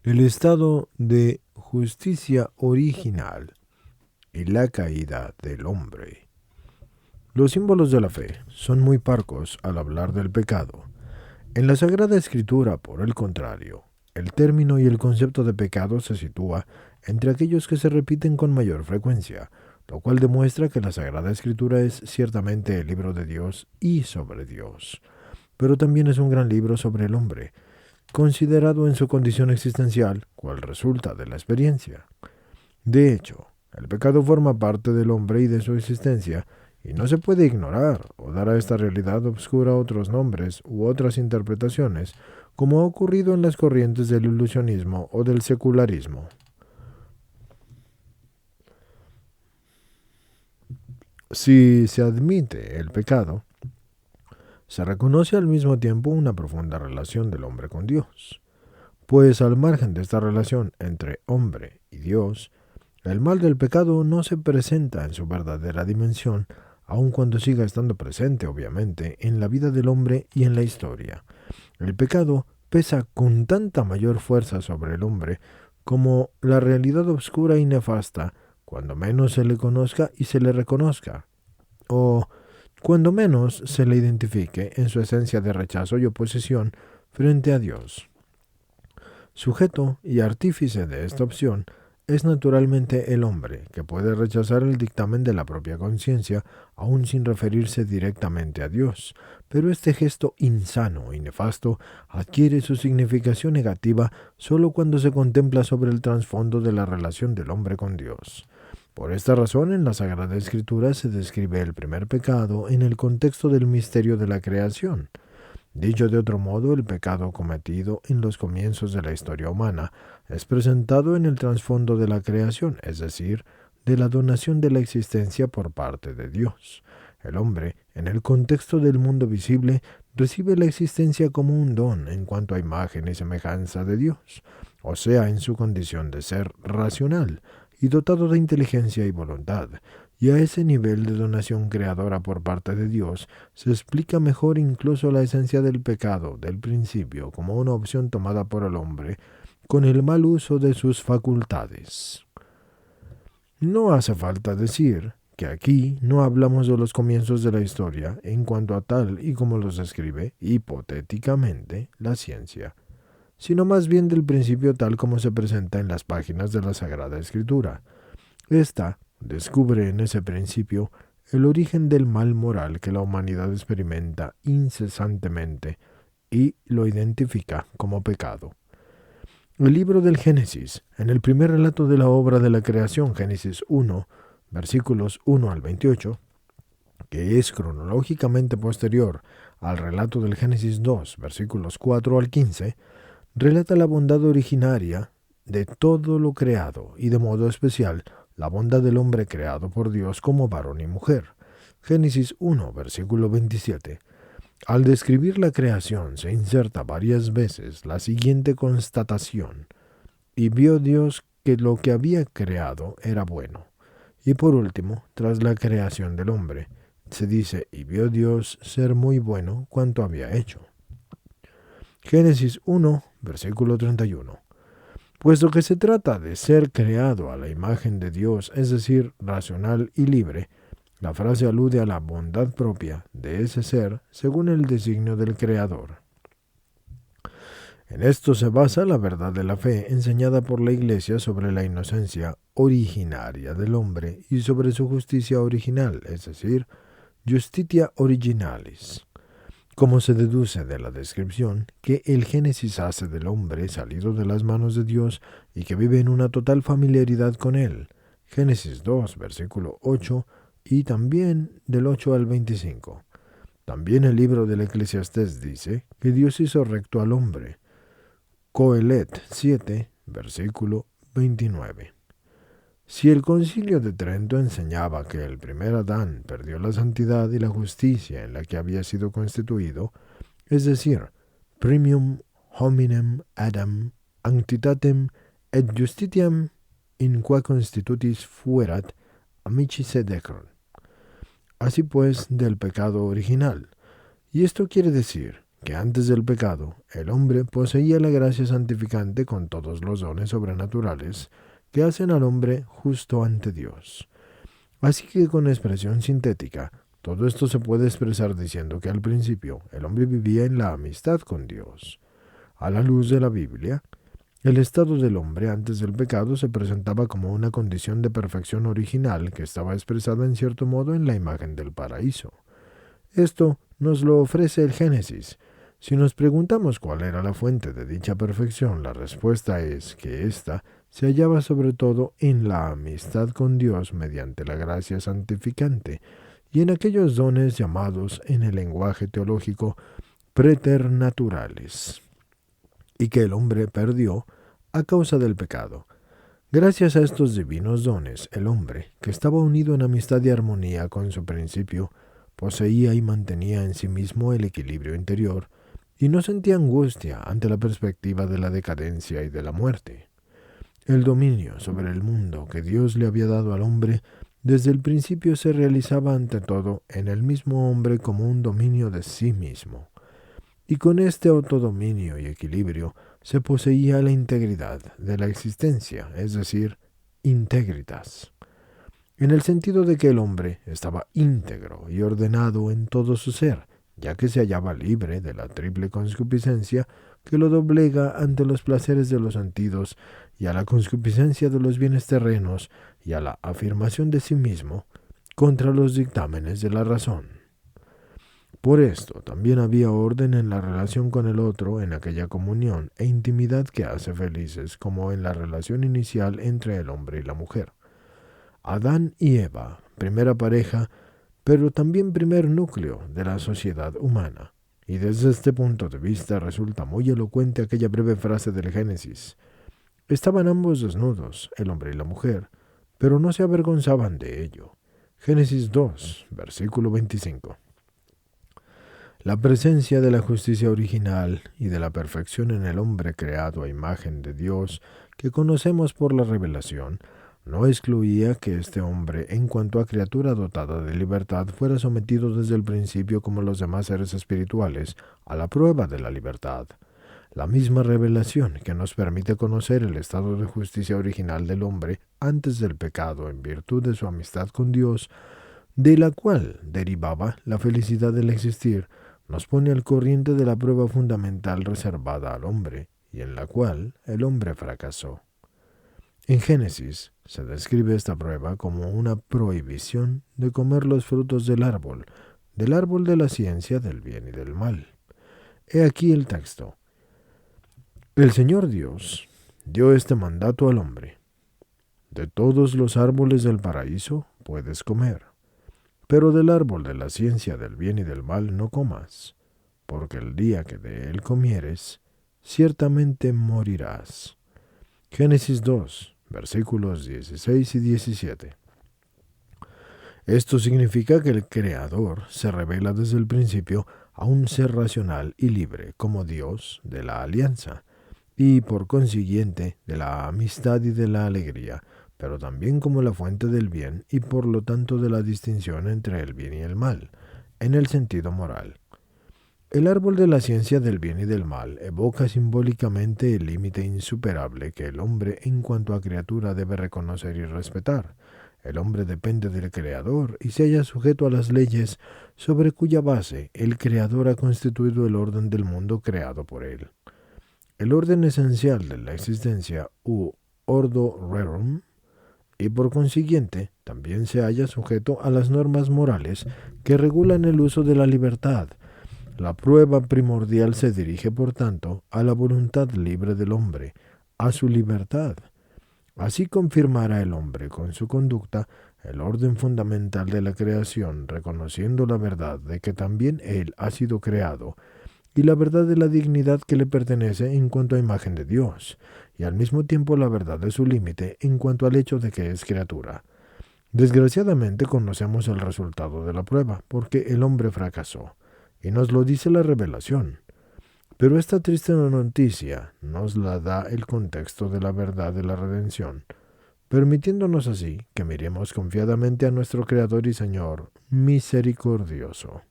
El estado de justicia original y la caída del hombre. Los símbolos de la fe son muy parcos al hablar del pecado. En la Sagrada Escritura, por el contrario, el término y el concepto de pecado se sitúa entre aquellos que se repiten con mayor frecuencia, lo cual demuestra que la Sagrada Escritura es ciertamente el libro de Dios y sobre Dios, pero también es un gran libro sobre el hombre, considerado en su condición existencial, cual resulta de la experiencia. De hecho, el pecado forma parte del hombre y de su existencia, y no se puede ignorar o dar a esta realidad obscura otros nombres u otras interpretaciones, como ha ocurrido en las corrientes del ilusionismo o del secularismo. Si se admite el pecado, se reconoce al mismo tiempo una profunda relación del hombre con Dios, pues al margen de esta relación entre hombre y Dios, el mal del pecado no se presenta en su verdadera dimensión, aun cuando siga estando presente, obviamente, en la vida del hombre y en la historia. El pecado pesa con tanta mayor fuerza sobre el hombre como la realidad oscura y nefasta, cuando menos se le conozca y se le reconozca, o cuando menos se le identifique en su esencia de rechazo y oposición frente a Dios. Sujeto y artífice de esta opción es naturalmente el hombre, que puede rechazar el dictamen de la propia conciencia, aun sin referirse directamente a Dios, pero este gesto insano y nefasto adquiere su significación negativa solo cuando se contempla sobre el trasfondo de la relación del hombre con Dios. Por esta razón, en la Sagrada Escritura se describe el primer pecado en el contexto del misterio de la creación. Dicho de otro modo, el pecado cometido en los comienzos de la historia humana es presentado en el trasfondo de la creación, es decir, de la donación de la existencia por parte de Dios. El hombre, en el contexto del mundo visible, recibe la existencia como un don en cuanto a imagen y semejanza de Dios, o sea, en su condición de ser racional y dotado de inteligencia y voluntad, y a ese nivel de donación creadora por parte de Dios se explica mejor incluso la esencia del pecado del principio como una opción tomada por el hombre con el mal uso de sus facultades. No hace falta decir que aquí no hablamos de los comienzos de la historia en cuanto a tal y como los describe hipotéticamente la ciencia, sino más bien del principio tal como se presenta en las páginas de la Sagrada Escritura. Esta descubre en ese principio el origen del mal moral que la humanidad experimenta incesantemente y lo identifica como pecado. El libro del Génesis, en el primer relato de la obra de la creación, Génesis 1, versículos 1 al 28, que es cronológicamente posterior al relato del Génesis 2, versículos 4 al 15, relata la bondad originaria de todo lo creado y de modo especial la bondad del hombre creado por Dios como varón y mujer. Génesis 1, versículo 27. Al describir la creación se inserta varias veces la siguiente constatación: y vio Dios que lo que había creado era bueno. Y por último, tras la creación del hombre, se dice: y vio Dios ser muy bueno cuanto había hecho. Génesis 1, versículo 31. Puesto que se trata de ser creado a la imagen de Dios, es decir, racional y libre, la frase alude a la bondad propia de ese ser según el designio del Creador. En esto se basa la verdad de la fe enseñada por la Iglesia sobre la inocencia originaria del hombre y sobre su justicia original, es decir, justitia originalis. Como se deduce de la descripción que el Génesis hace del hombre salido de las manos de Dios y que vive en una total familiaridad con él. Génesis 2, versículo 8 y también del 8 al 25. También el libro del Eclesiastés dice que Dios hizo recto al hombre. Coelet 7, versículo 29. Si el Concilio de Trento enseñaba que el primer Adán perdió la santidad y la justicia en la que había sido constituido, es decir, primum hominem Adam anctitatem et justitiam in qua constitutis fuerat, amici se decron. Así pues, del pecado original. Y esto quiere decir que antes del pecado el hombre poseía la gracia santificante con todos los dones sobrenaturales que hacen al hombre justo ante Dios. Así que con expresión sintética, todo esto se puede expresar diciendo que al principio el hombre vivía en la amistad con Dios. A la luz de la Biblia, el estado del hombre antes del pecado se presentaba como una condición de perfección original que estaba expresada en cierto modo en la imagen del paraíso. Esto nos lo ofrece el Génesis. Si nos preguntamos cuál era la fuente de dicha perfección, la respuesta es que ésta se hallaba sobre todo en la amistad con Dios mediante la gracia santificante y en aquellos dones llamados en el lenguaje teológico preternaturales, y que el hombre perdió a causa del pecado. Gracias a estos divinos dones, el hombre, que estaba unido en amistad y armonía con su principio, poseía y mantenía en sí mismo el equilibrio interior, y no sentía angustia ante la perspectiva de la decadencia y de la muerte. El dominio sobre el mundo que Dios le había dado al hombre desde el principio se realizaba ante todo en el mismo hombre como un dominio de sí mismo. Y con este autodominio y equilibrio se poseía la integridad de la existencia, es decir, integritas, en el sentido de que el hombre estaba íntegro y ordenado en todo su ser, ya que se hallaba libre de la triple concupiscencia que lo doblega ante los placeres de los sentidos y a la concupiscencia de los bienes terrenos y a la afirmación de sí mismo contra los dictámenes de la razón. Por esto también había orden en la relación con el otro, en aquella comunión e intimidad que hace felices, como en la relación inicial entre el hombre y la mujer. Adán y Eva, primera pareja, pero también primer núcleo de la sociedad humana. Y desde este punto de vista resulta muy elocuente aquella breve frase del Génesis. Estaban ambos desnudos, el hombre y la mujer, pero no se avergonzaban de ello. Génesis 2, versículo 25. La presencia de la justicia original y de la perfección en el hombre creado a imagen de Dios que conocemos por la revelación no excluía que este hombre, en cuanto a criatura dotada de libertad, fuera sometido desde el principio, como los demás seres espirituales, a la prueba de la libertad. La misma revelación que nos permite conocer el estado de justicia original del hombre antes del pecado en virtud de su amistad con Dios, de la cual derivaba la felicidad del existir, nos pone al corriente de la prueba fundamental reservada al hombre, y en la cual el hombre fracasó. En Génesis se describe esta prueba como una prohibición de comer los frutos del árbol de la ciencia del bien y del mal. He aquí el texto. El Señor Dios dio este mandato al hombre: de todos los árboles del paraíso puedes comer, pero del árbol de la ciencia del bien y del mal no comas, porque el día que de él comieres, ciertamente morirás. Génesis 2, versículos 16 y 17. Esto significa que el Creador se revela desde el principio a un ser racional y libre como Dios de la alianza, y por consiguiente de la amistad y de la alegría, pero también como la fuente del bien y por lo tanto de la distinción entre el bien y el mal, en el sentido moral. El árbol de la ciencia del bien y del mal evoca simbólicamente el límite insuperable que el hombre en cuanto a criatura debe reconocer y respetar. El hombre depende del Creador y se halla sujeto a las leyes sobre cuya base el Creador ha constituido el orden del mundo creado por él. El orden esencial de la existencia, u ordo rerum, y por consiguiente también se halla sujeto a las normas morales que regulan el uso de la libertad. La prueba primordial se dirige, por tanto, a la voluntad libre del hombre, a su libertad. Así confirmará el hombre con su conducta el orden fundamental de la creación, reconociendo la verdad de que también él ha sido creado, y la verdad de la dignidad que le pertenece en cuanto a imagen de Dios, y al mismo tiempo la verdad de su límite en cuanto al hecho de que es criatura. Desgraciadamente conocemos el resultado de la prueba, porque el hombre fracasó, y nos lo dice la revelación. Pero esta triste noticia nos la da el contexto de la verdad de la redención, permitiéndonos así que miremos confiadamente a nuestro Creador y Señor misericordioso.